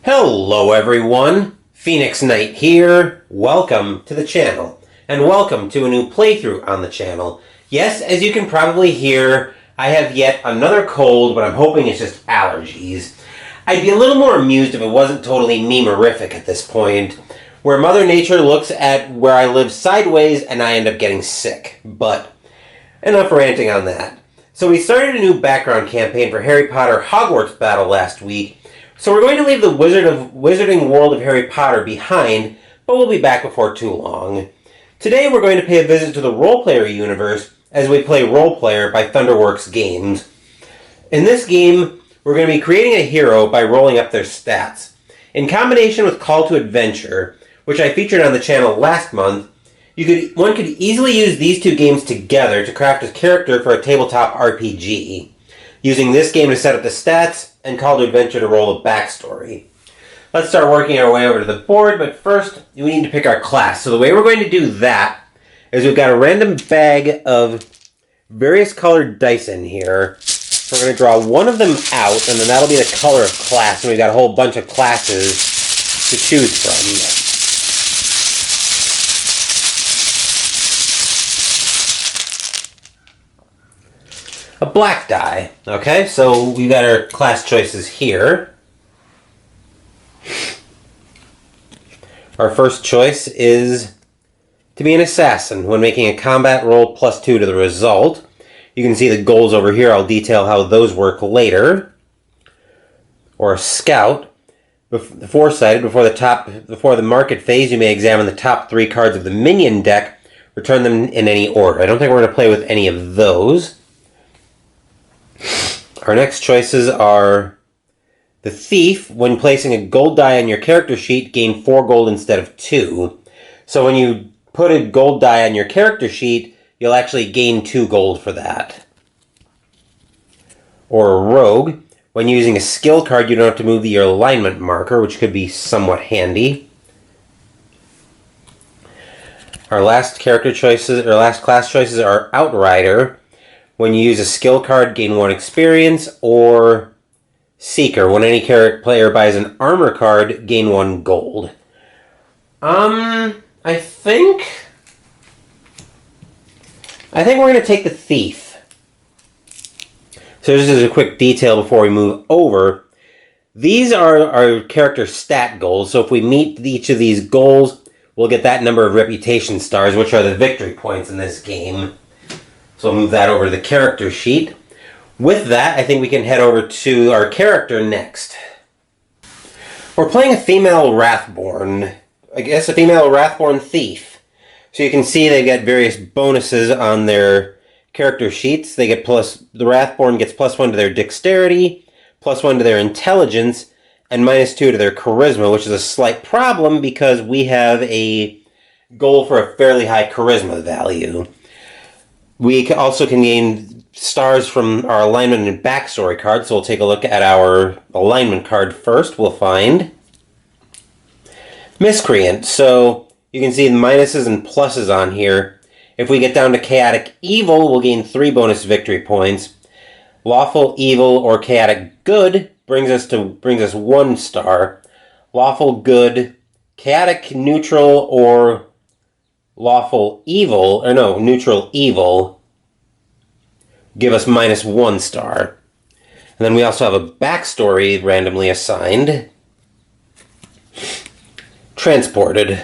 Hello everyone, Phoenix Knight here. Welcome to the channel, and welcome to a new playthrough on the channel. Yes, as you can probably hear, I have yet another cold, but I'm hoping it's just allergies. I'd be a little more amused if it wasn't totally meme-orific at this point, where Mother Nature looks at where I live sideways and I end up getting sick. But enough ranting on that. So we started a new background campaign for Harry Potter Hogwarts Battle last week, so we're going to leave the Wizarding World of Harry Potter behind, but we'll be back before too long. Today we're going to pay a visit to the Roleplayer universe as we play Roleplayer by Thunderworks Games. In this game, we're going to be creating a hero by rolling up their stats. In combination with Call to Adventure, which I featured on the channel last month, one could easily use these two games together to craft a character for a tabletop RPG, using this game to set up the stats and Call to Adventure to roll a backstory. Let's start working our way over to the board, but first we need to pick our class. So the way we're going to do that is we've got a random bag of various colored dice in here. We're going to draw one of them out, and then that'll be the color of class, and we've got a whole bunch of classes to choose from. A black die. Okay, so we've got our class choices here. Our first choice is to be an assassin. When making a combat roll +2 to the result. You can see the goals over here. I'll detail how those work later. Or a scout. Foresighted. Before the market phase, you may examine the top 3 cards of the minion deck. Return them in any order. I don't think we're going to play with any of those. Our next choices are the Thief. When placing a gold die on your character sheet, gain 4 gold instead of 2. So when you put a gold die on your character sheet, you'll actually gain 2 gold for that. Or a Rogue. When using a skill card, you don't have to move your alignment marker, which could be somewhat handy. Our last class choices are Outrider. When you use a skill card, gain 1 experience, or Seeker. When any player buys an armor card, gain 1 gold. I think we're going to take the Thief. So this is a quick detail before we move over. These are our character stat goals, so if we meet each of these goals, we'll get that number of reputation stars, which are the victory points in this game. So I'll move that over to the character sheet. With that, I think we can head over to our character next. We're playing a female Wrathborn. I guess a female Wrathborn Thief. So you can see they get various bonuses on their character sheets. The Wrathborn gets +1 to their dexterity, +1 to their intelligence, and -2 to their charisma, which is a slight problem because we have a goal for a fairly high charisma value. We also can gain stars from our alignment and backstory cards, so we'll take a look at our alignment card first. We'll find Miscreant. So you can see the minuses and pluses on here. If we get down to Chaotic Evil, we'll gain 3 bonus victory points. Lawful Evil or Chaotic Good brings us 1 star. Lawful Good, Chaotic Neutral, or Lawful Evil, or no, Neutral Evil, give us -1 star. And then we also have a backstory randomly assigned. Transported.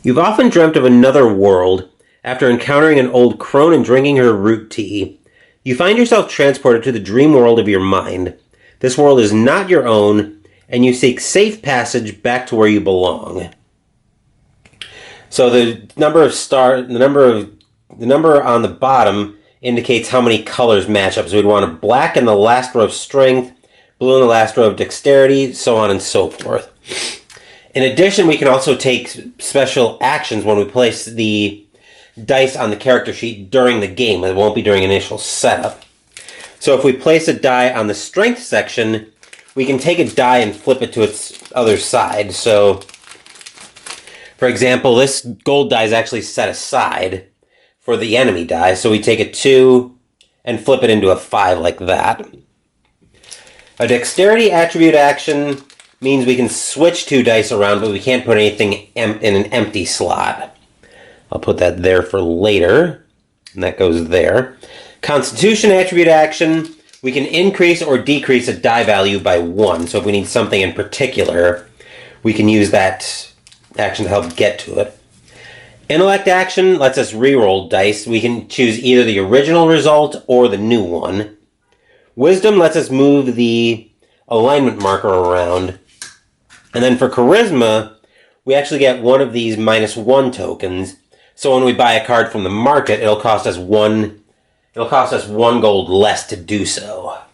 You've often dreamt of another world after encountering an old crone and drinking her root tea. You find yourself transported to the dream world of your mind. This world is not your own, and you seek safe passage back to where you belong. So the number on the bottom indicates how many colors match up. So we'd want a black in the last row of strength, blue in the last row of dexterity, so on and so forth. In addition, we can also take special actions when we place the dice on the character sheet during the game. It won't be during initial setup. So if we place a die on the strength section, we can take a die and flip it to its other side. So for example, this gold die is actually set aside for the enemy die. So we take a 2 and flip it into a 5 like that. A dexterity attribute action means we can switch 2 dice around, but we can't put anything in an empty slot. I'll put that there for later, and that goes there. Constitution attribute action, we can increase or decrease a die value by 1. So if we need something in particular, we can use that action to help get to it. Intellect action lets us reroll dice. We can choose either the original result or the new one. Wisdom lets us move the alignment marker around. And then for charisma, we actually get one of these -1 tokens. So when we buy a card from the market, it'll cost us one gold less to do so. All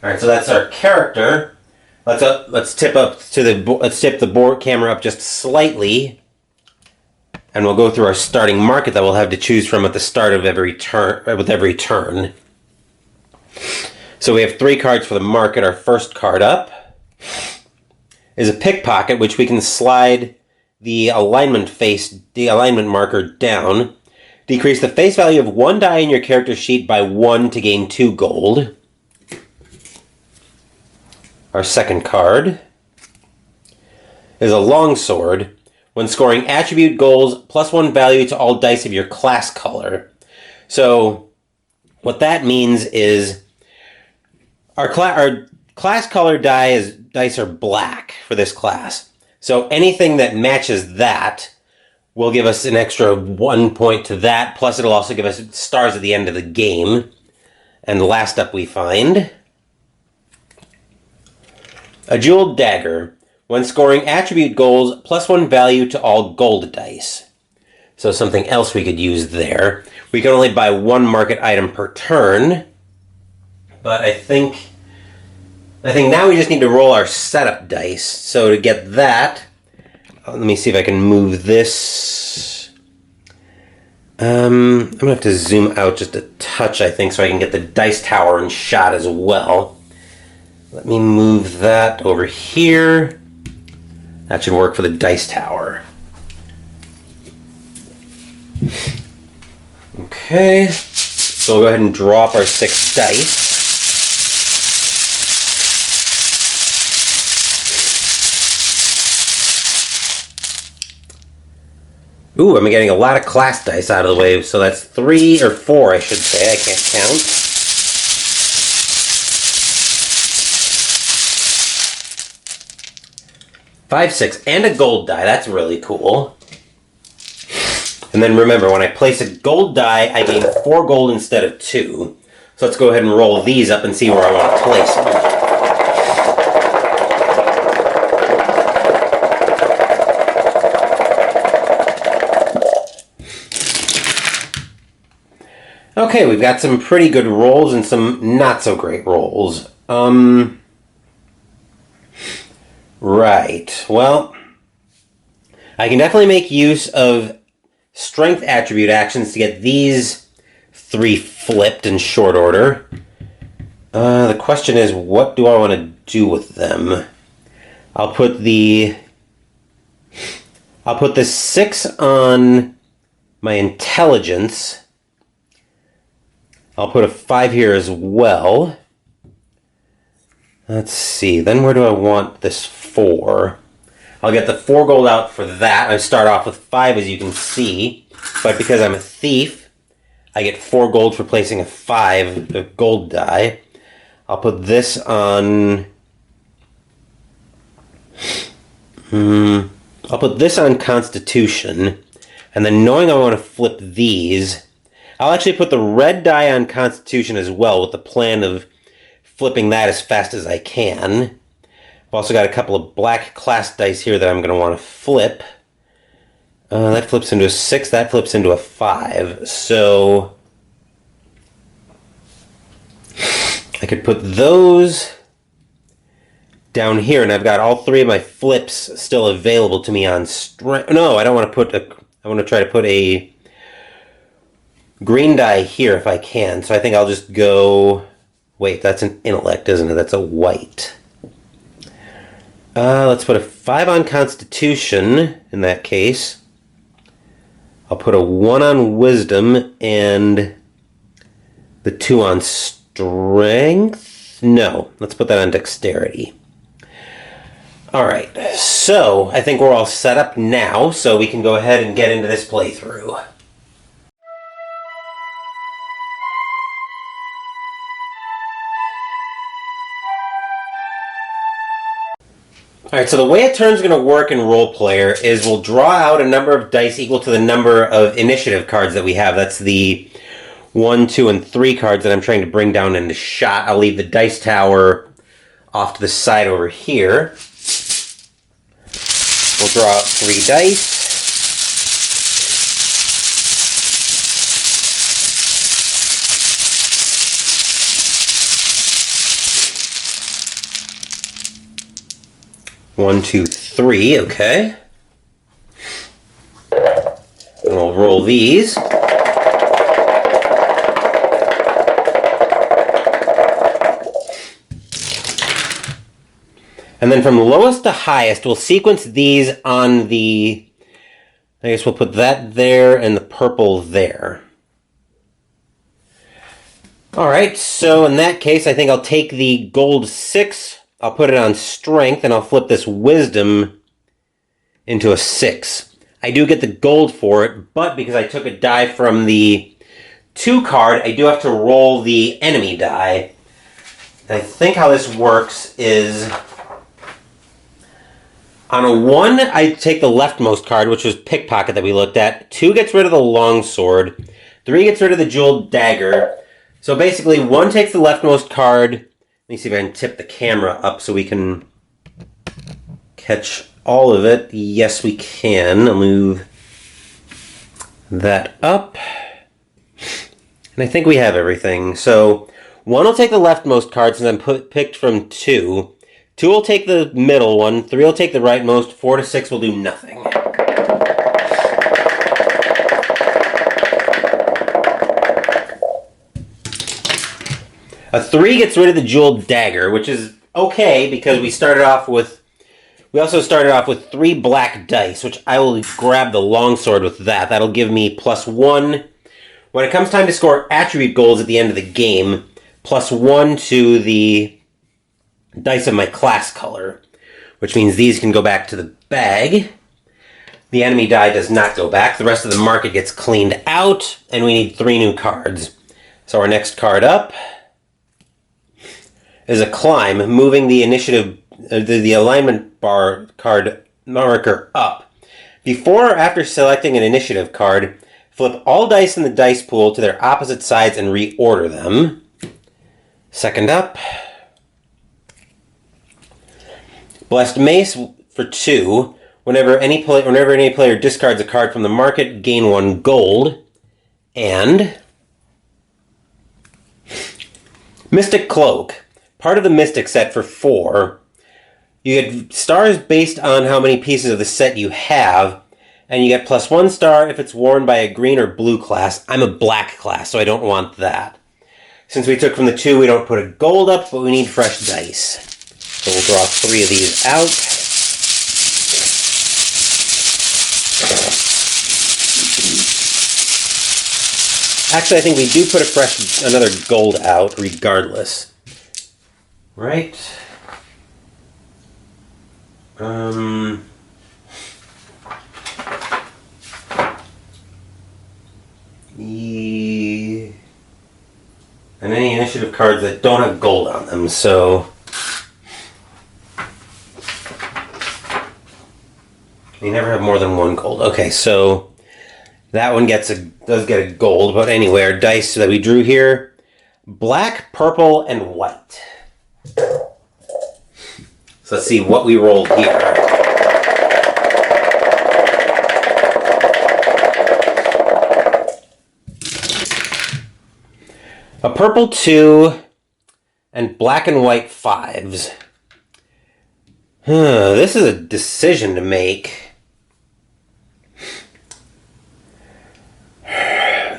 right, so that's our character. Let's tip the board camera up just slightly, and we'll go through our starting market that we'll have to choose from at the start of every turn. With every turn. So we have 3 cards for the market. Our first card up is a pickpocket, which we can slide the alignment marker down. Decrease the face value of 1 die in your character sheet by 1 to gain 2 gold. Our second card is a longsword. When scoring attribute goals, +1 value to all dice of your class color. So what that means is our class color dice are black for this class. So anything that matches that will give us an extra 1 point to that, plus it'll also give us stars at the end of the game. And last up we find a jeweled dagger. When scoring attribute goals, +1 value to all gold dice. So something else we could use there. We can only buy 1 market item per turn, but I think now we just need to roll our setup dice. So to get that, let me see if I can move this. I'm going to have to zoom out just a touch, I think, so I can get the dice tower in shot as well. Let me move that over here. That should work for the dice tower. Okay, so we'll go ahead and drop our 6 dice. Ooh, I'm getting a lot of class dice out of the way, so that's 3 or 4, I should say. I can't count. Five, 6, and a gold die. That's really cool. And then remember, when I place a gold die, I gain 4 gold instead of 2. So let's go ahead and roll these up and see where I want to place them. Okay, we've got some pretty good rolls and some not so great rolls. Right, well, I can definitely make use of strength attribute actions to get these 3 flipped in short order. The question is, what do I want to do with them? I'll put the 6 on my intelligence. I'll put a 5 here as well. Let's see, then where do I want this 4? I'll get the 4 gold out for that. I start off with 5, as you can see, but because I'm a thief, I get 4 gold for placing a 5 gold die. I'll put this on... I'll put this on Constitution, and then knowing I want to flip these, I'll actually put the red die on Constitution as well, with the plan of flipping that as fast as I can. I've also got a couple of black class dice here that I'm going to want to flip. That flips into a 6, that flips into a 5. So I could put those down here, and I've got all 3 of my flips still available to me on strength. No, I don't want to put a... I want to try to put a green die here if I can. So I think I'll just go... Wait, that's an intellect, isn't it? That's a white. Let's put a 5 on Constitution in that case. I'll put a 1 on Wisdom and the 2 on Strength. No, let's put that on dexterity. Alright, so I think we're all set up now, so we can go ahead and get into this playthrough. Alright, so the way a turn's going to work in Roll Player is we'll draw out a number of dice equal to the number of initiative cards that we have. That's the 1, 2, and 3 cards that I'm trying to bring down into shot. I'll leave the dice tower off to the side over here. We'll draw out 3 dice. One, two, three, okay. And we'll roll these. And then from lowest to highest, we'll sequence these on the... I guess we'll put that there and the purple there. Alright, so in that case, I think I'll take the gold 6... I'll put it on strength, and I'll flip this wisdom into a 6. I do get the gold for it, but because I took a die from the 2 card, I do have to roll the enemy die. And I think how this works is... on a 1, I take the leftmost card, which was Pickpocket that we looked at. 2 gets rid of the longsword. 3 gets rid of the jeweled dagger. So basically, 1 takes the leftmost card... Let me see if I can tip the camera up so we can catch all of it. Yes, we can. I'll move that up. And I think we have everything. So 1 will take the leftmost card since I'm picked from 2. 2 will take the middle one. 3 will take the rightmost. 4 to 6 will do nothing. A 3 gets rid of the jeweled dagger, which is okay because we also started off with 3 black dice, which I will grab the longsword with that. That'll give me +1. When it comes time to score attribute goals at the end of the game, +1 to the dice of my class color, which means these can go back to the bag. The enemy die does not go back. The rest of the market gets cleaned out, and we need 3 new cards. So our next card up is a climb, moving the initiative, the alignment bar card marker up. Before or after selecting an initiative card, flip all dice in the dice pool to their opposite sides and reorder them. Second up, Blessed Mace for 2. Whenever any player discards a card from the market, gain 1 gold. And Mystic Cloak. Part of the Mystic set for 4. You get stars based on how many pieces of the set you have, and you get +1 star if it's worn by a green or blue class. I'm a black class, so I don't want that. Since we took from the 2, we don't put a gold up, but we need fresh dice. So we'll draw 3 of these out. Actually, I think we do put another gold out regardless. Right. And any initiative cards that don't have gold on them, so you never have more than 1 gold. Okay, so that one does get a gold, but anyway, our dice that we drew here, black, purple, and white. So let's see what we rolled here. A purple 2 and black and white 5s. This is a decision to make.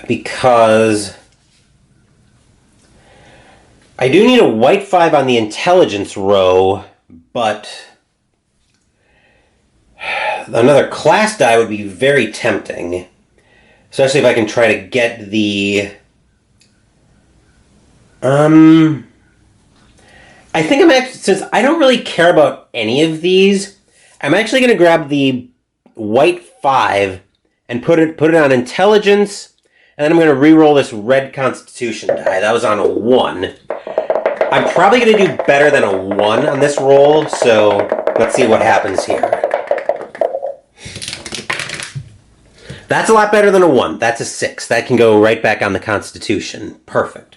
Because I do need a white 5 on the intelligence row, but another class die would be very tempting. Especially if I can try to get the... I think I'm actually, since I don't really care about any of these, I'm actually going to grab the white 5 and put it on intelligence, and then I'm going to re-roll this red constitution die. That was on a 1. I'm probably going to do better than a 1 on this roll, so let's see what happens here. That's a lot better than a 1. That's a 6. That can go right back on the constitution. Perfect.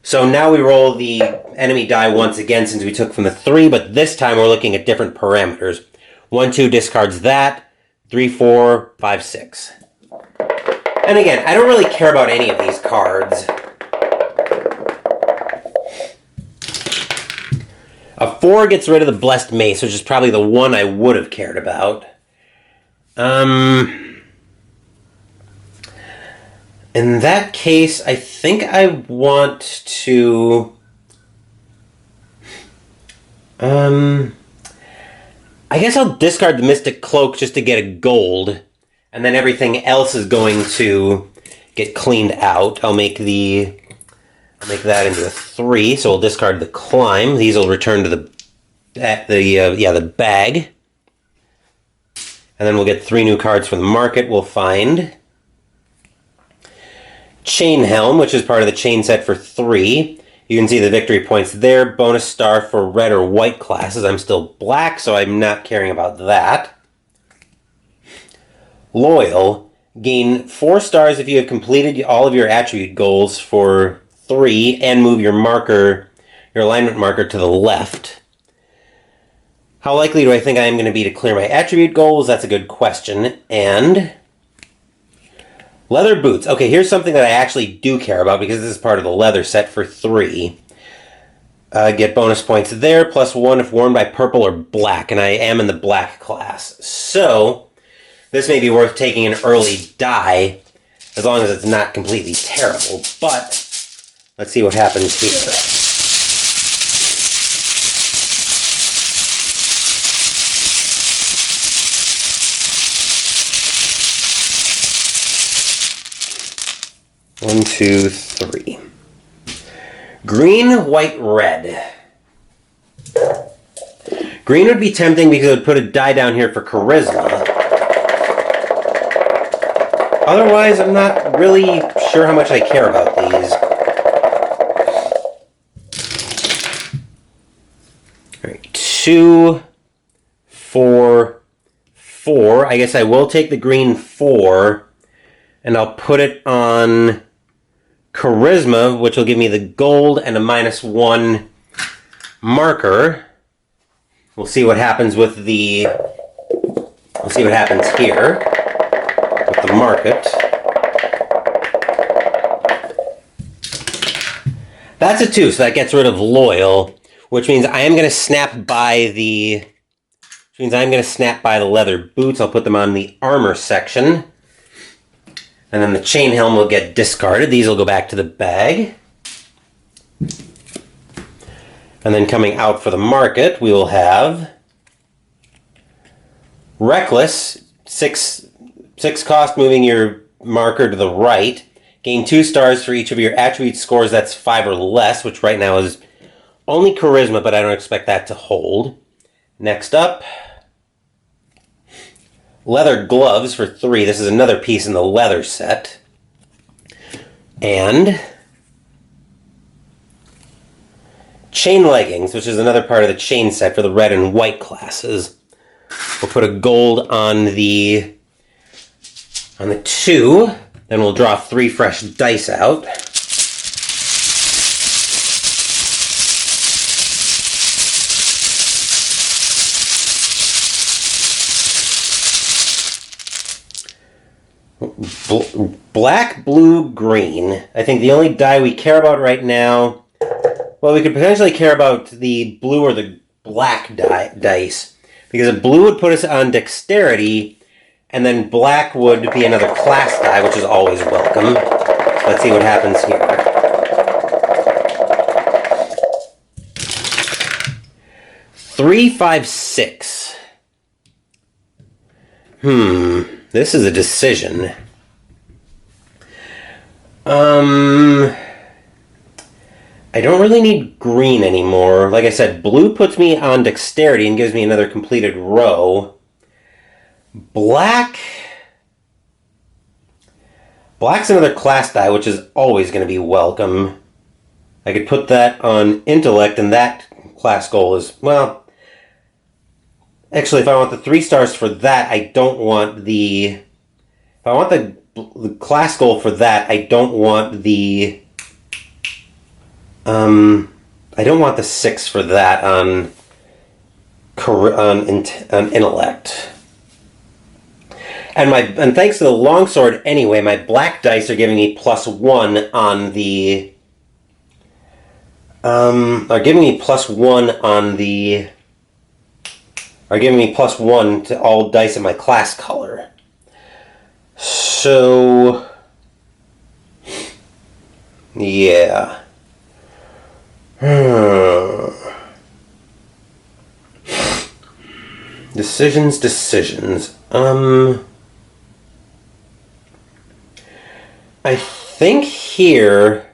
So now we roll the enemy die once again since we took from the 3, but this time we're looking at different parameters. 1, 2 discards that. 3, 4, 5, 6. And again, I don't really care about any of these cards. A 4 gets rid of the Blessed Mace, which is probably the one I would have cared about. In that case, I think I want to... I guess I'll discard the Mystic Cloak just to get a gold, and then everything else is going to get cleaned out. I'll make that into a 3, so we'll discard the Climb. These will return to the bag. And then we'll get 3 new cards from the market. We'll find Chain Helm, which is part of the chain set for 3. You can see the victory points there. Bonus star for red or white classes. I'm still black, so I'm not caring about that. Loyal. Gain 4 stars if you have completed all of your attribute goals for 3 and move your alignment marker to the left. How likely do I think I am going to be to clear my attribute goals? That's a good question. And leather boots. Okay, here's something that I actually do care about because this is part of the leather set for 3. Get bonus points there, +1 if worn by purple or black, and I am in the black class. So, this may be worth taking an early die, as long as it's not completely terrible. But, let's see what happens here. One, 2, 3. Green, white, red. Green would be tempting because it would put a die down here for charisma. Otherwise, I'm not really sure how much I care about these. All right, 2, 4, 4. I guess I will take the green 4, and I'll put it on charisma, which will give me the gold and a -1 marker. We'll see what happens with here with the market. That's a 2, so that gets rid of loyal, which means I am going to snap by the leather boots. I'll put them on the armor section. And then the chain helm will get discarded. These will go back to the bag. And then coming out for the market, we will have Reckless, 6 cost, moving your marker to the right. Gain 2 stars for each of your attribute scores that's 5 or less, which right now is only charisma, but I don't expect that to hold. Next up, leather gloves for 3. This is another piece in the leather set. And chain leggings, which is another part of the chain set for the red and white classes. We'll put a gold on the 2. Then we'll draw 3 fresh dice out. Black, blue, green. I think the only die we care about right now... Well, we could potentially care about the blue or the black dice. Because a blue would put us on dexterity, and then black would be another class die, which is always welcome. Let's see what happens here. Three, 5, 6. This is a decision. I I don't really need green anymore. Like I said, blue puts me on dexterity and gives me another completed row. Black's another class die, which is always going to be welcome. I could put that on intellect, and that class goal is, well, actually, if I want the 3 stars for that, I don't want the... If I want the class goal for that, I don't want the... I don't want the 6 for that on intellect. And thanks to the longsword anyway, my black dice are giving me +1 on the... are giving me +1 on the... Are giving me +1 to all dice in my class color. So... yeah. Decisions. I think here...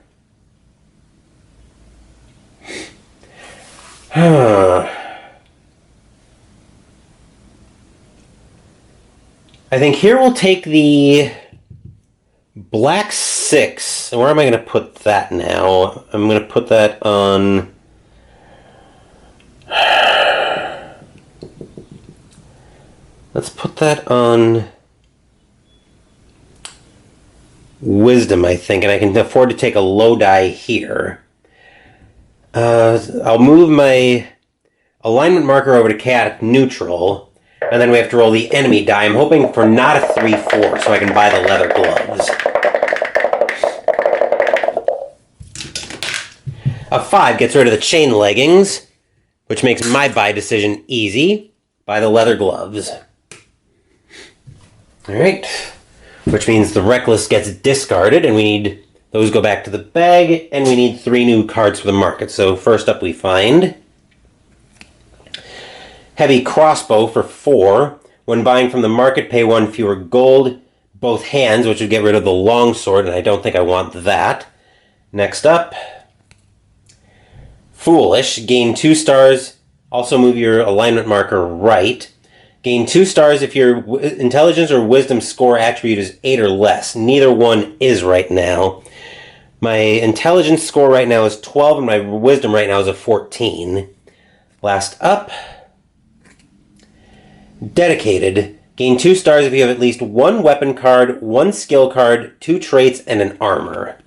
I think here we'll take the black 6. And where am I going to put that now? I'm going to put that on... Let's put that on wisdom, I think, and I can afford to take a low die here. I'll move my alignment marker over to chaotic neutral, and then we have to roll the enemy die. I'm hoping for not a 3-4, so I can buy the leather gloves. A 5 gets rid of the chain leggings, which makes my buy decision easy. Buy the leather gloves. Alright, which means the reckless gets discarded, and we need... Those go back to the bag, and we need 3 new cards for the market. So first up we find... Heavy crossbow for 4. When buying from the market, pay 1 fewer gold. Both hands, which would get rid of the longsword, and I don't think I want that. Next up... Foolish. Gain 2 stars. Also move your alignment marker right. Gain 2 stars if your intelligence or wisdom score attribute is 8 or less. Neither one is right now. My intelligence score right now is 12, and my wisdom right now is a 14. Last up. Dedicated. Gain 2 stars if you have at least 1 weapon card, 1 skill card, 2 traits, and an armor.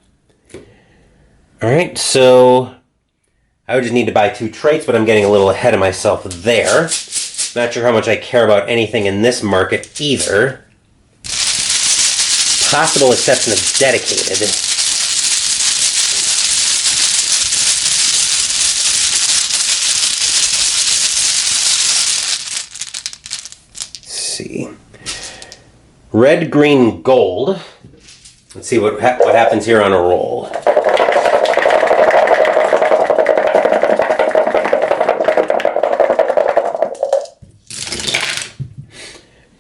Alright, so... I would just need to buy 2 traits, but I'm getting a little ahead of myself there. Not sure how much I care about anything in this market either. Possible exception of dedicated. Let's see. Red, green, gold. Let's see what happens here on a roll.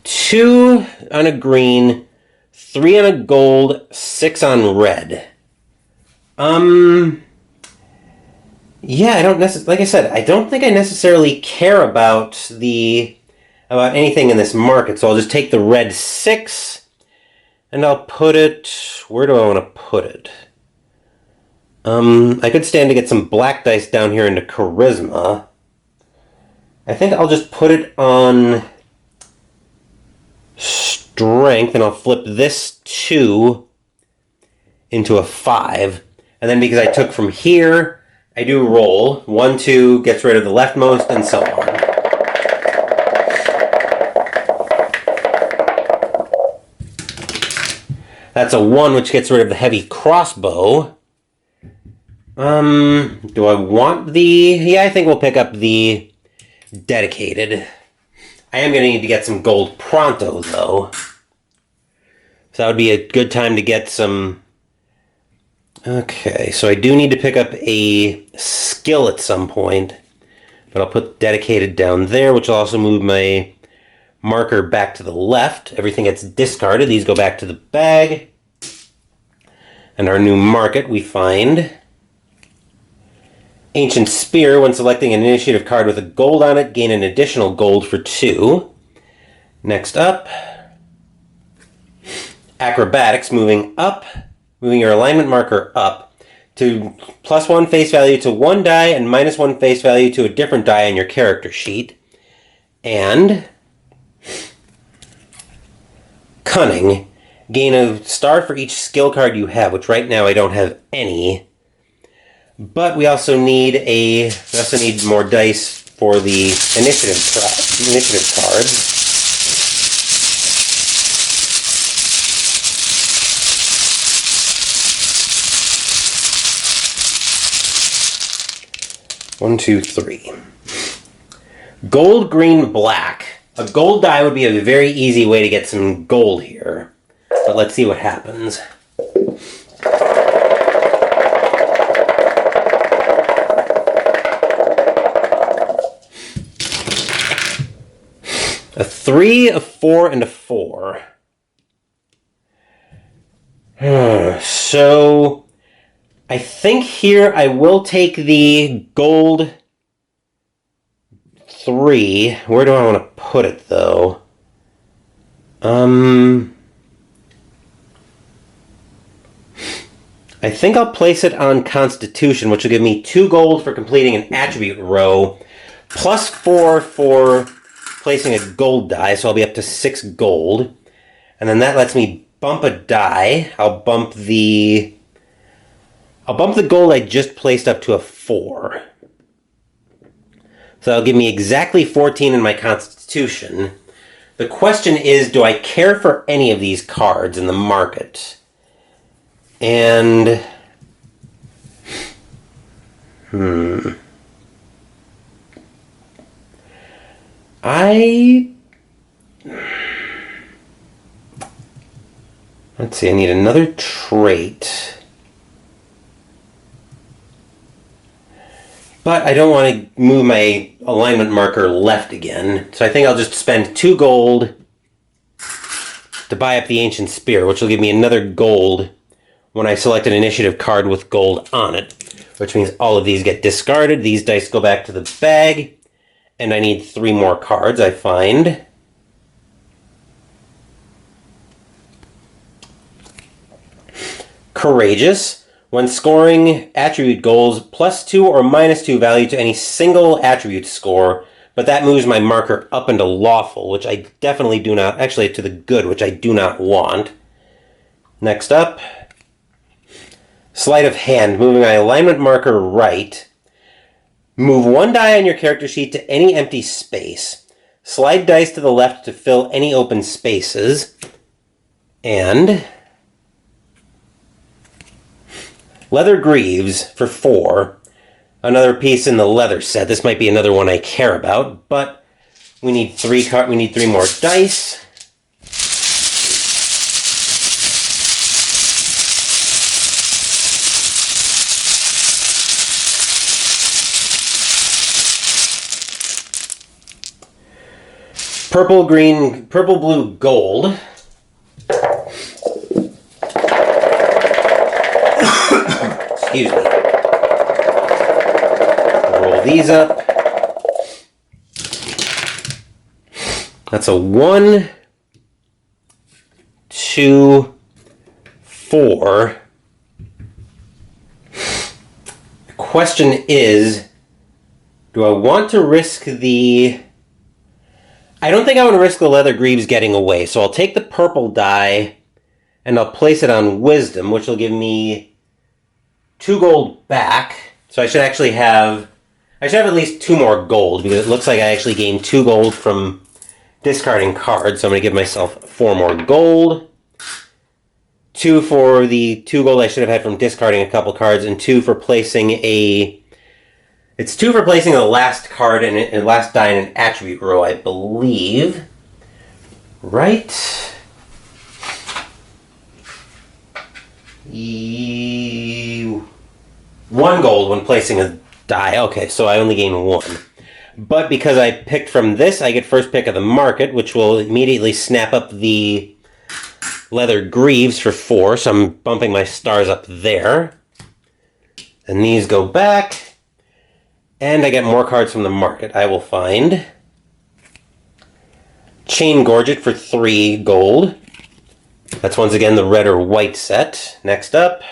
Two on a green, 3 on a gold, 6 on red. Yeah, I don't like I said, I don't think I necessarily care about anything in this market, so I'll just take the red 6 and I'll put it, where do I want to put it? I could stand to get some black dice down here into charisma. I think I'll just put it on strength, and I'll flip this 2 into a 5. And then because I took from here, I do roll. 1, 2 gets rid of the leftmost, and so on. That's a 1, which gets rid of the heavy crossbow. Do I want the... Yeah, I think we'll pick up the dedicated. I am going to need to get some gold pronto, though. So that would be a good time to get some... Okay, so I do need to pick up a skill at some point. But I'll put dedicated down there, which will also move my marker back to the left. Everything gets discarded. These go back to the bag. And our new market we find... Ancient Spear, when selecting an initiative card with a gold on it, gain an additional gold for 2. Next up, Acrobatics, moving your alignment marker up to +1 face value to one die and -1 face value to a different die on your character sheet. And Cunning, gain a star for each skill card you have, which right now I don't have any. But we also need more dice for the initiative cards. One, two, three. Gold, green, black. A gold die would be a very easy way to get some gold here. But let's see what happens. A 3, a 4, and a 4. So I think here I will take the gold 3. Where do I want to put it, though? I think I'll place it on Constitution, which will give me 2 gold for completing an attribute row, +4 for placing a gold die, so I'll be up to 6 gold. And then that lets me bump a die. I'll bump the gold I just placed up to a 4. So that'll give me exactly 14 in my Constitution. The question is, do I care for any of these cards in the market? And let's see, I need another trait. But I don't want to move my alignment marker left again, so I think I'll just spend 2 gold to buy up the Ancient Spear, which will give me another gold when I select an initiative card with gold on it, which means all of these get discarded, these dice go back to the bag, and I need 3 more cards, I find. Courageous. When scoring attribute goals, +2 or -2 value to any single attribute score, but that moves my marker up into lawful, which I definitely do not, actually to the good, which I do not want. Next up, Sleight of Hand, moving my alignment marker right. Move 1 die on your character sheet to any empty space. Slide dice to the left to fill any open spaces. And Leather Greaves for 4. Another piece in the leather set. This might be another one I care about, but we need 3 more dice. Purple, green, purple, blue, gold. Excuse me. Roll these up. That's a 1, 2, 4. The question is, do I want to risk the... I don't think I want to risk the Leather Greaves getting away, so I'll take the purple die and I'll place it on Wisdom, which will give me 2 gold back. So I should have at least 2 more gold, because it looks like I actually gained 2 gold from discarding cards. So I'm going to give myself 4 more gold. 2 for the 2 gold I should have had from discarding a couple cards, and 2 for placing It's 2 for placing the last card and last die in an attribute row, I believe. Right? 1 gold when placing a die. Okay, so I only gain 1. But because I picked from this, I get first pick of the market, which will immediately snap up the Leather Greaves for 4, so I'm bumping my stars up there. And these go back. And I get more cards from the market. I will find Chain Gorget for 3 gold. That's once again the red or white set. Next up,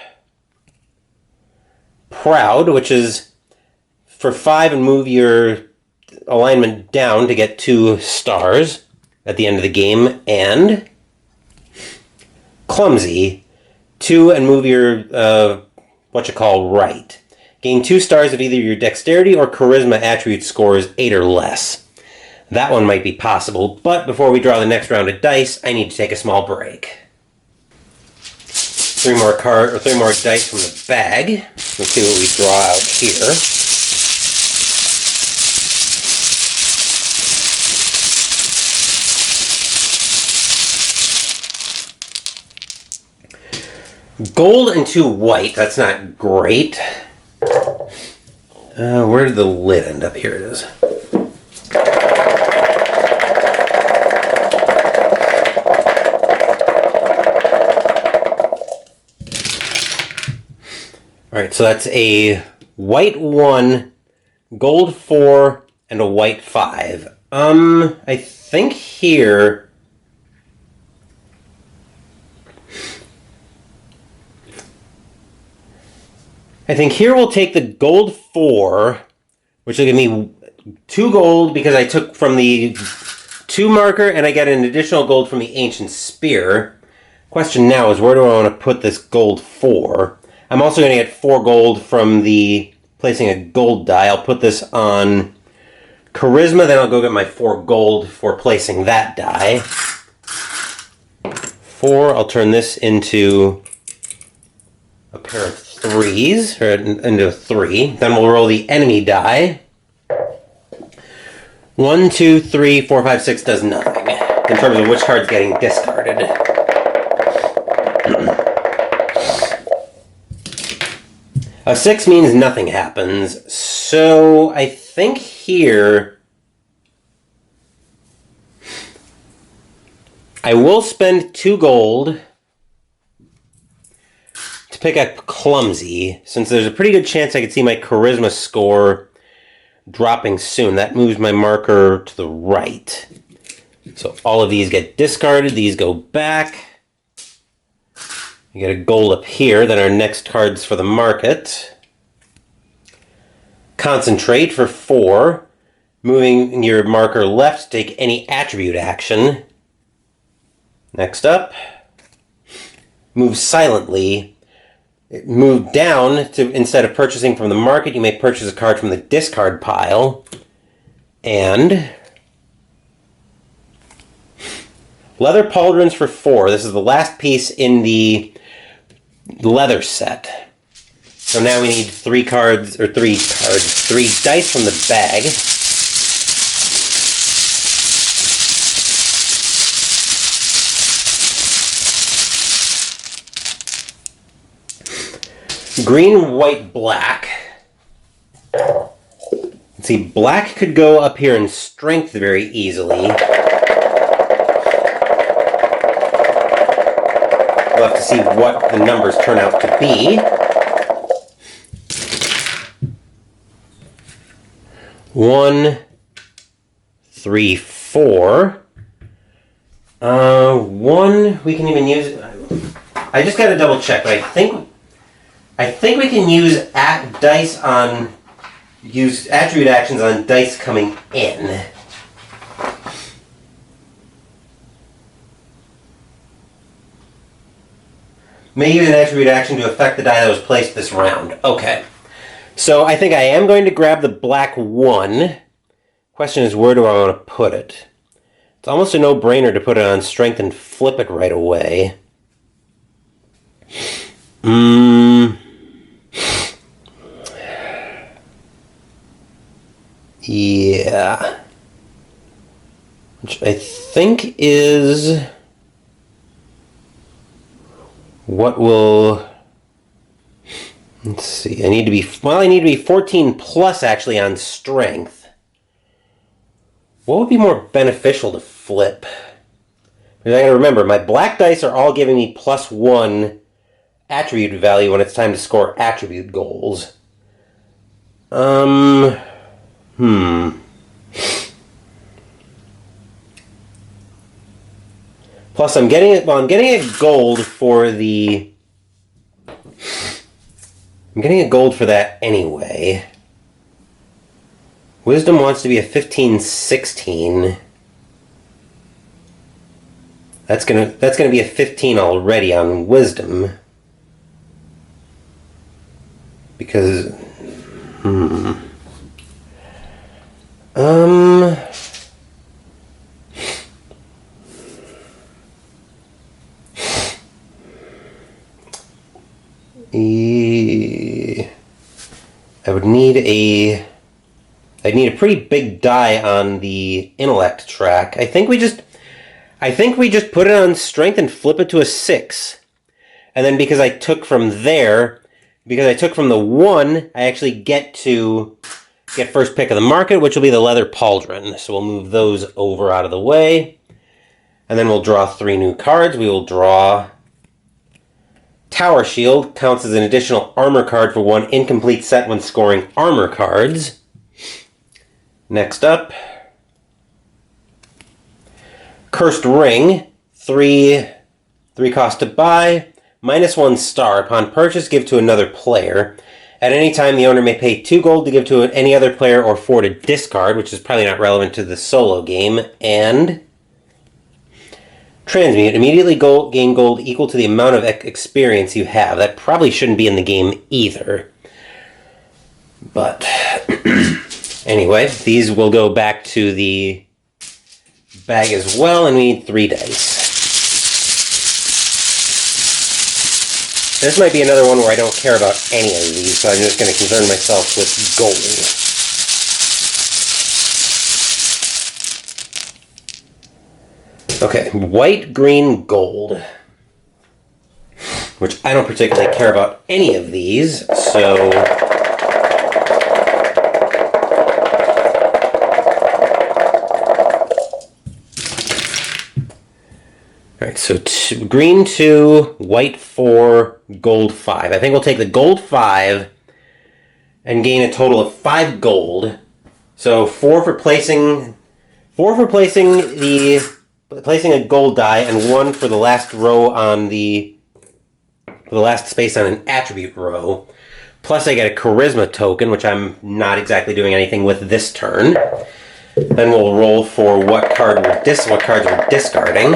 Proud, which is for 5 and move your alignment down to get 2 stars at the end of the game. And Clumsy, 2 and move your right. Gain 2 stars if either your dexterity or charisma attribute scores 8 or less. That one might be possible, but before we draw the next round of dice, I need to take a small break. 3 more dice from the bag. Let's see what we draw out here. Gold and 2 white. That's not great. Where did the lid end up? Here it is. Alright, so that's a white 1, gold 4, and a white 5. I think here... we'll take the gold 4, which will give me 2 gold because I took from the 2 marker and I get an additional gold from the Ancient Spear. Question now is, where do I want to put this gold 4? I'm also going to get 4 gold from the placing a gold die. I'll put this on Charisma, then I'll go get my 4 gold for placing that die. 4, I'll turn this into a pair of 3s, or into a 3. Then we'll roll the enemy die. 1, 2, 3, 4, 5, 6 does nothing in terms of which card's getting discarded. A 6 means nothing happens, so I think here I will spend 2 gold to pick up Clumsy, since there's a pretty good chance I could see my Charisma score dropping soon. That moves my marker to the right. So all of these get discarded, these go back. You get a gold up here, then our next cards for the market. Concentrate for 4, moving your marker left to take any attribute action. Next up, move silently. Move down to, instead of purchasing from the market, you may purchase a card from the discard pile. And leather pauldrons for 4. This is the last piece in the leather set. So now we need 3 dice from the bag. Green, white, black. Let's see, black could go up here in strength very easily. We'll have to see what the numbers turn out to be. 1, 3, 4. 1, we can even use... I just gotta double check, but I think we can use use attribute actions on dice coming in. May use an attribute action to affect the die that was placed this round. Okay. So I think I am going to grab the black 1. Question is, where do I want to put it? It's almost a no-brainer to put it on strength and flip it right away. Yeah. Which I think is what will... Let's see. I need to be 14 plus actually on strength. What would be more beneficial to flip? Because I gotta remember, my black dice are all giving me +1 attribute value when it's time to score attribute goals. Plus, I'm getting a gold for the... I'm getting a gold for that anyway. Wisdom wants to be a 15-16. That's gonna be a 15 already on Wisdom. Because... I'd need a pretty big die on the intellect track. I think we just put it on strength and flip it to a 6. And then because I took from the 1, I actually get first pick of the market, which will be the leather pauldron. So we'll move those over out of the way. And then we'll draw 3 new cards. We will draw Tower Shield, counts as an additional armor card for 1 incomplete set when scoring armor cards. Next up, Cursed Ring, 3 cost to buy, -1 star. Upon purchase, give to another player. At any time, the owner may pay 2 gold to give to any other player or 4 to discard, which is probably not relevant to the solo game. And Transmute, immediately gain gold equal to the amount of experience you have. That probably shouldn't be in the game either. But anyway, these will go back to the bag as well, and we need 3 dice. This might be another one where I don't care about any of these, so I'm just going to concern myself with gold. Okay, white, green, gold. Which I don't particularly care about any of these, so... Alright, so green 2, white 4, gold 5. I think we'll take the gold 5 and gain a total of 5 gold. So 4 for placing a gold die, and 1 for the last row on the last space on an attribute row. Plus I get a charisma token, which I'm not exactly doing anything with this turn. Then we'll roll for what cards we're discarding.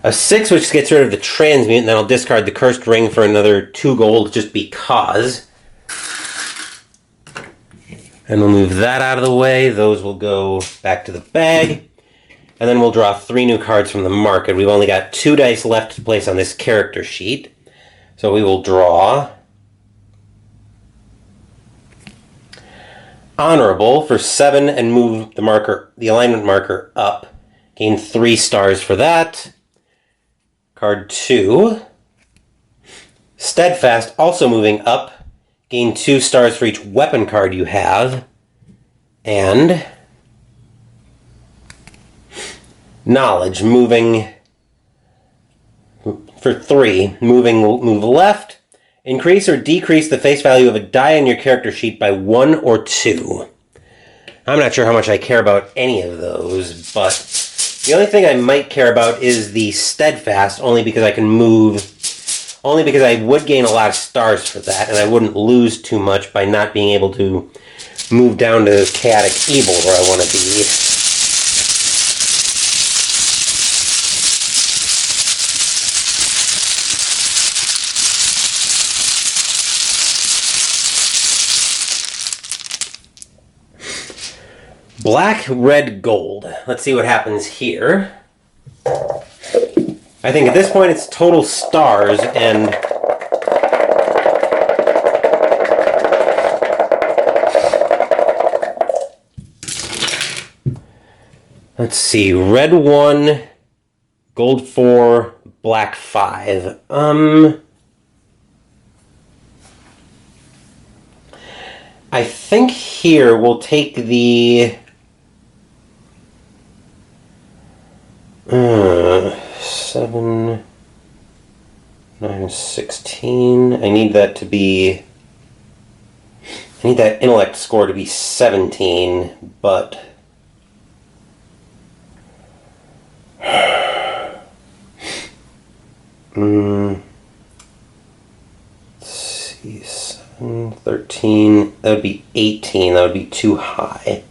A 6, which gets rid of the transmute, and then I'll discard the cursed ring for another 2 gold just because. And we'll move that out of the way. Those will go back to the bag. And then we'll draw 3 new cards from the market. We've only got 2 dice left to place on this character sheet. So we will draw Honorable for 7 and move the alignment marker up. Gain 3 stars for that. Card 2. Steadfast, also moving up. Gain 2 stars for each weapon card you have. And Knowledge, moving for 3. Move left. Increase or decrease the face value of a die on your character sheet by 1 or 2. I'm not sure how much I care about any of those, but the only thing I might care about is the Steadfast, only because I would gain a lot of stars for that, and I wouldn't lose too much by not being able to move down to Chaotic Evil where I want to be. Black, red, gold. Let's see what happens here. I think at this point it's total stars, and let's see, red 1, gold 4, black 5. I think here we'll take the 7, 9, 16. I need that intellect score to be 17, but... let's see, 7, 13, that would be 18, that would be too high.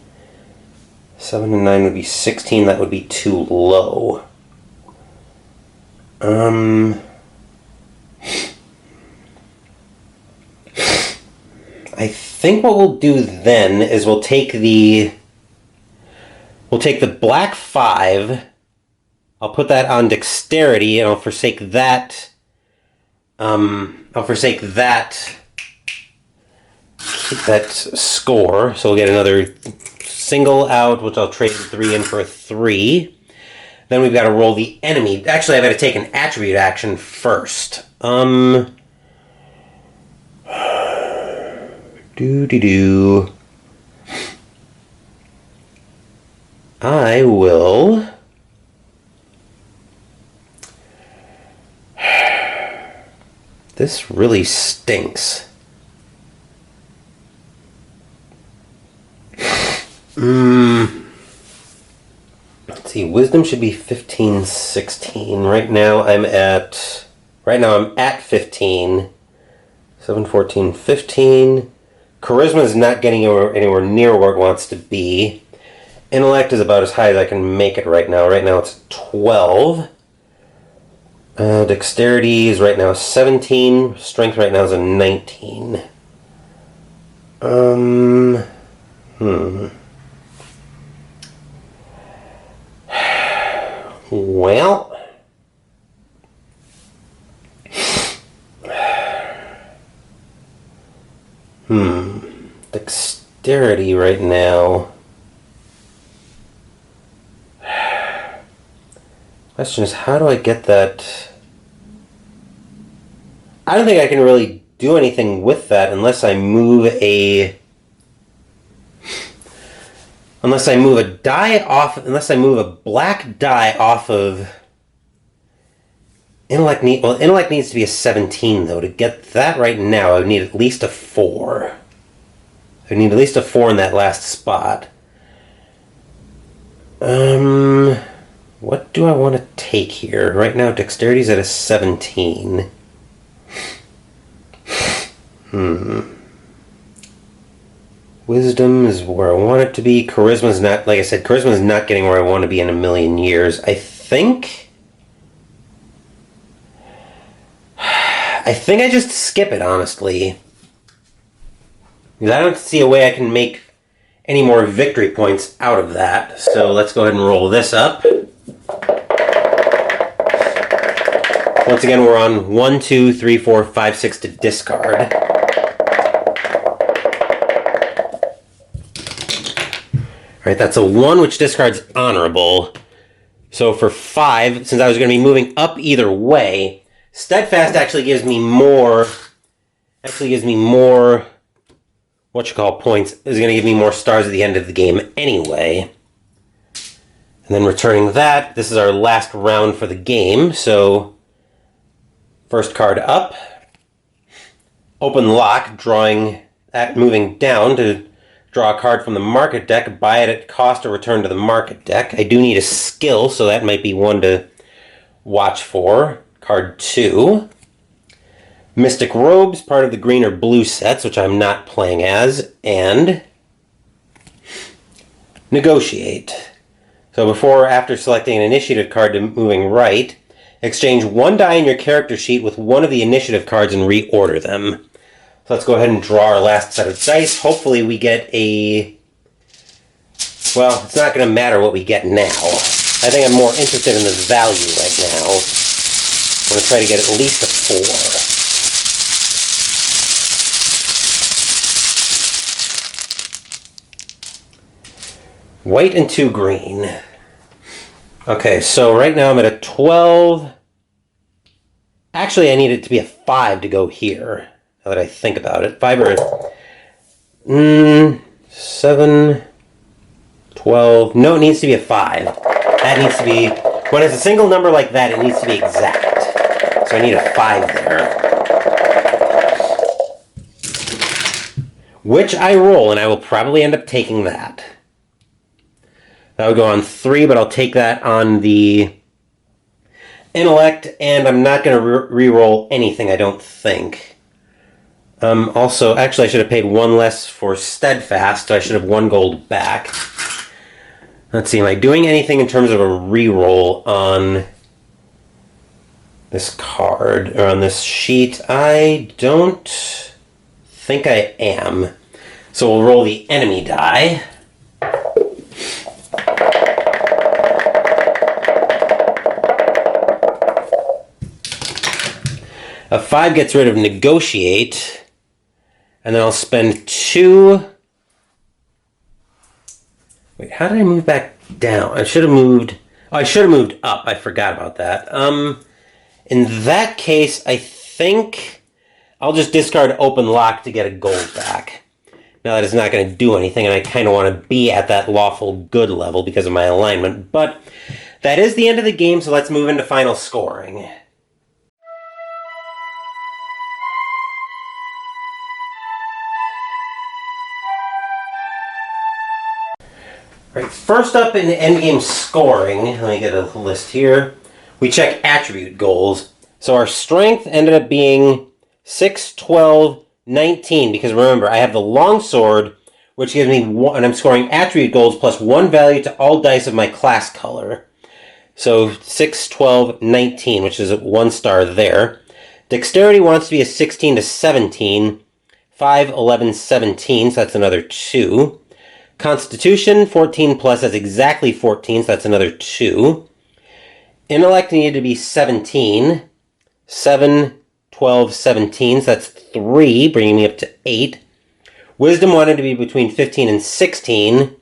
7 and 9 would be 16, that would be too low. I think what we'll do then is we'll take the black 5. I'll put that on dexterity, and I'll forsake that. That score. So we'll get another single out, which I'll trade 3 in for a 3. Then we've got to roll the enemy. Actually, I've got to take an attribute action first. I will... This really stinks. Let's see, wisdom should be 15, 16. Right now I'm at 15. 7, 14, 15. Charisma is not getting anywhere near where it wants to be. Intellect is about as high as I can make it right now. Right now it's 12. Dexterity is right now 17. Strength right now is a 19. Well, dexterity right now. Question is, how do I get that? I don't think I can really do anything with that unless I move a die off, unless I move a black die off of intellect. Intellect needs to be a 17 though. To get that right now, I would need at least a 4. I would need at least a 4 in that last spot. What do I want to take here? Right now, dexterity's at a 17. Wisdom is where I want it to be. Charisma's not, like I said, charisma's not getting where I want to be in a million years. I think I just skip it, honestly. Because I don't see a way I can make any more victory points out of that. So let's go ahead and roll this up. Once again, we're on 1, 2, 3, 4, 5, 6 to discard. Alright, that's a 1, which discards honorable. So for 5, since I was going to be moving up either way, Steadfast actually gives me more... points. Is going to give me more stars at the end of the game anyway. And then returning that, this is our last round for the game, so... First card up. Open lock, moving down to draw a card from the market deck, buy it at cost, or return to the market deck. I do need a skill, so that might be one to watch for. Card 2. Mystic Robes, part of the green or blue sets, which I'm not playing as, and Negotiate. So before or after selecting an initiative card to moving right, exchange 1 die in your character sheet with one of the initiative cards and reorder them. So let's go ahead and draw our last set of dice. Hopefully we get a... Well, it's not going to matter what we get now. I think I'm more interested in the value right now. I'm going to try to get at least a 4. White and 2 green. Okay, so right now I'm at a 12. Actually, I need it to be a 5 to go here, now that I think about it. 5 or... 7... 12... No, it needs to be a 5. That needs to be... When it's a single number like that, it needs to be exact. so I need a 5 there. Which I roll, and I will probably end up taking that. That would go on 3, but I'll take that on the intellect, and I'm not going to re-roll anything, I don't think. Also, actually, I should have paid 1 less for steadfast, so I should have 1 gold back. Let's see, am I doing anything in terms of a re-roll on this card, or on this sheet? I don't think I am. So we'll roll the enemy die. A 5 gets rid of negotiate, and then I'll spend 2. Wait, how did I move back down? I should have moved. Oh, I should have moved up. I forgot about that. In that case, I think I'll just discard open lock to get a gold back. Now that is not going to do anything, and I kind of want to be at that lawful good level because of my alignment. But that is the end of the game, so let's move into final scoring. All right, first up in the endgame scoring, let me get a list here. We check attribute goals. So our strength ended up being 6, 12, 19, because remember, I have the longsword, which gives me 1, and I'm scoring attribute goals plus 1 value to all dice of my class color. So 6, 12, 19, which is a 1 star there. Dexterity wants to be a 16 to 17, 5, 11, 17, so that's another 2. Constitution, 14 plus, that's exactly 14, so that's another 2. Intellect needed to be 17. 7, 12, 17, so that's 3, bringing me up to 8. Wisdom wanted to be between 15 and 16.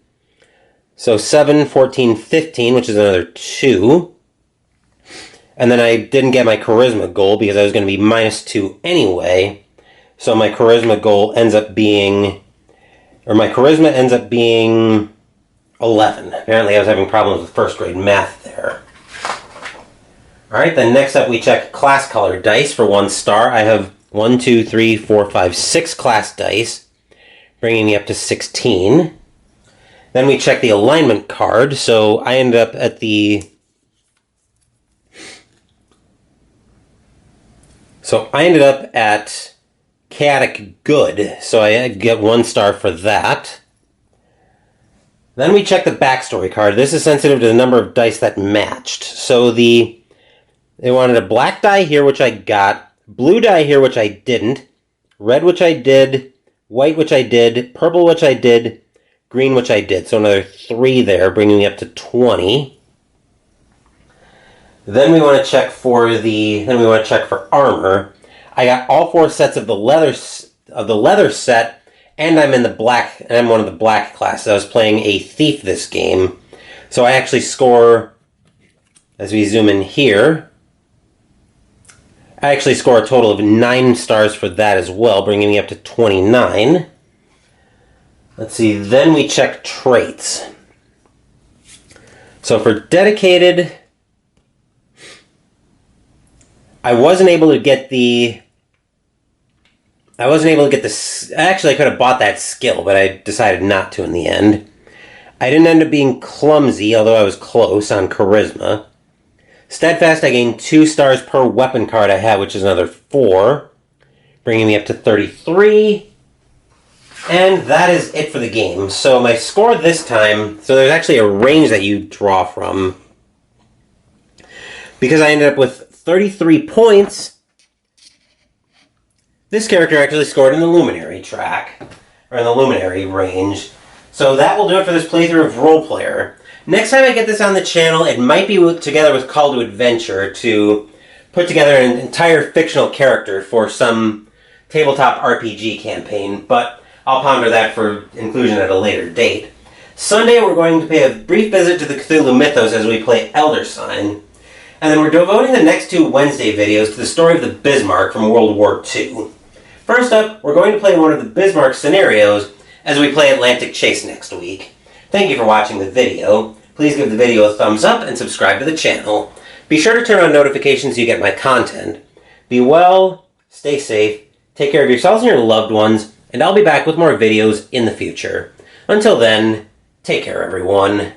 So 7, 14, 15, which is another 2. And then I didn't get my charisma goal because I was going to be minus 2 anyway. So my charisma goal ends up being... Or my charisma ends up being 11. Apparently I was having problems with first grade math there. Alright, then next up we check class color dice for 1 star. I have 1, 2, 3, 4, 5, 6 class dice, bringing me up to 16. Then we check the alignment card, so I ended up at the... Chaotic Good, so I get 1 star for that. Then we check the backstory card. This is sensitive to the number of dice that matched. So they wanted a black die here, which I got, blue die here, which I didn't, red, which I did, white, which I did, purple, which I did, green, which I did. So another 3 there, bringing me up to 20. Then we want to check for armor. I got all 4 sets of the leather set, and I'm in the black. And I'm one of the black classes. I was playing a thief this game, so I actually score. As we zoom in here, I actually score a total of 9 stars for that as well, bringing me up to 29. Let's see. Then we check traits. So for dedicated, I wasn't able to get the... Actually, I could have bought that skill, but I decided not to in the end. I didn't end up being clumsy, although I was close on charisma. Steadfast, I gained 2 stars per weapon card I had, which is another 4, bringing me up to 33. And that is it for the game. So my score this time, so there's actually a range that you draw from. Because I ended up with 33 points, this character actually scored in the Luminary track, or in the Luminary range. So that will do it for this playthrough of Role Player. Next time I get this on the channel, it might be together with Call to Adventure to put together an entire fictional character for some tabletop RPG campaign, but I'll ponder that for inclusion at a later date. Sunday we're going to pay a brief visit to the Cthulhu Mythos as we play Elder Sign. And then we're devoting the next 2 Wednesday videos to the story of the Bismarck from World War II. First up, we're going to play one of the Bismarck scenarios as we play Atlantic Chase next week. Thank you for watching the video. Please give the video a thumbs up and subscribe to the channel. Be sure to turn on notifications so you get my content. Be well, stay safe, take care of yourselves and your loved ones, and I'll be back with more videos in the future. Until then, take care everyone.